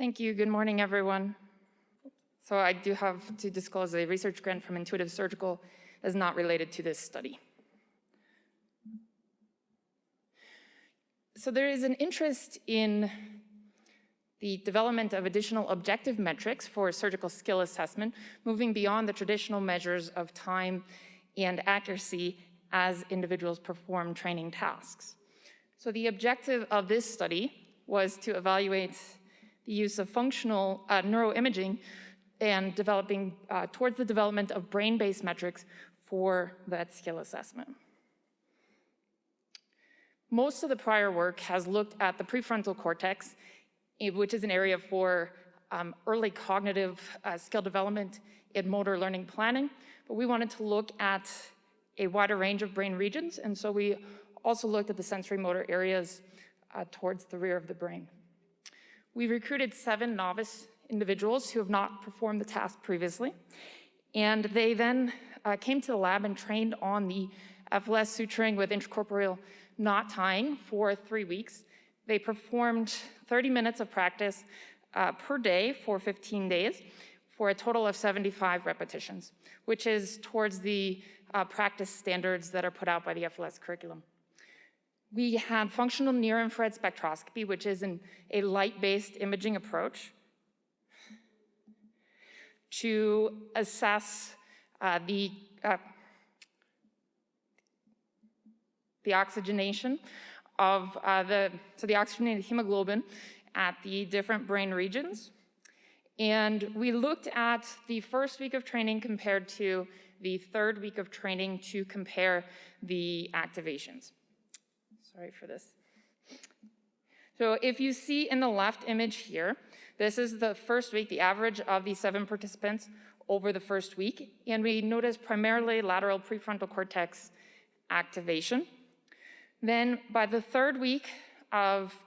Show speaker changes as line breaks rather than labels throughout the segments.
Thank you. Good morning, everyone. So I do have to disclose a research grant from Intuitive Surgical that is not related to this study. So there is an interest in the development of additional objective metrics for surgical skill assessment, moving beyond the traditional measures of time and accuracy as individuals perform training tasks. So the objective of this study was to evaluate the use of functional neuroimaging and developing towards the development of brain-based metrics for that skill assessment. Most of the prior work has looked at the prefrontal cortex, which is an area for early cognitive skill development in motor learning planning, but we wanted to look at a wider range of brain regions, and so we also looked at the sensory motor areas towards the rear of the brain. We recruited 7 novice individuals who have not performed the task previously, and they then came to the lab and trained on the FLS suturing with intracorporeal knot tying for 3 weeks. They performed 30 minutes of practice per day for 15 days for a total of 75 repetitions, which is towards the practice standards that are put out by the FLS curriculum. We had functional near-infrared spectroscopy, which is a light-based imaging approach to assess the oxygenation of the oxygenated hemoglobin at the different brain regions. And we looked at the first week of training compared to the 3rd week of training to compare the activations. Sorry for this. So if you see in the left image here, this is the first week, the average of the 7 participants over the first week, and we notice primarily lateral prefrontal cortex activation. Then by the 3rd week of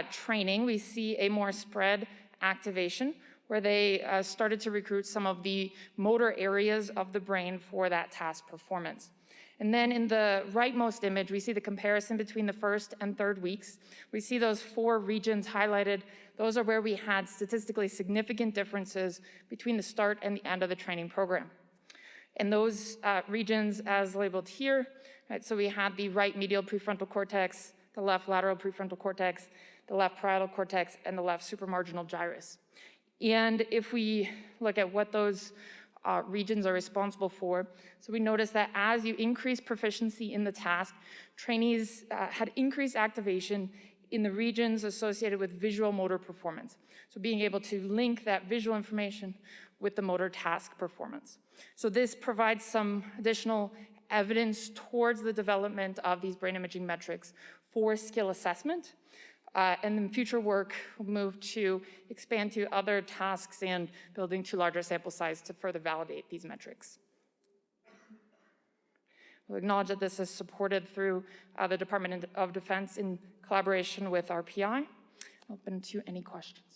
training, we see a more spread activation where they started to recruit some of the motor areas of the brain for that task performance. And then in the rightmost image, we see the comparison between the 1st and 3rd weeks. We see those 4 regions highlighted. Those are where we had statistically significant differences between the start and the end of the training program. And those regions as labeled here, right, so we had the right medial prefrontal cortex, the left lateral prefrontal cortex, the left parietal cortex, and the left supramarginal gyrus. And if we look at what those regions are responsible for, so we notice that as you increase proficiency in the task, trainees had increased activation in the regions associated with visual motor performance. So being able to link that visual information with the motor task performance. So this provides some additional evidence towards the development of these brain imaging metrics for skill assessment. And then future work will move to expand to other tasks and building to larger sample size to further validate these metrics. We'll acknowledge that this is supported through the Department of Defense in collaboration with our PI. Open to any questions.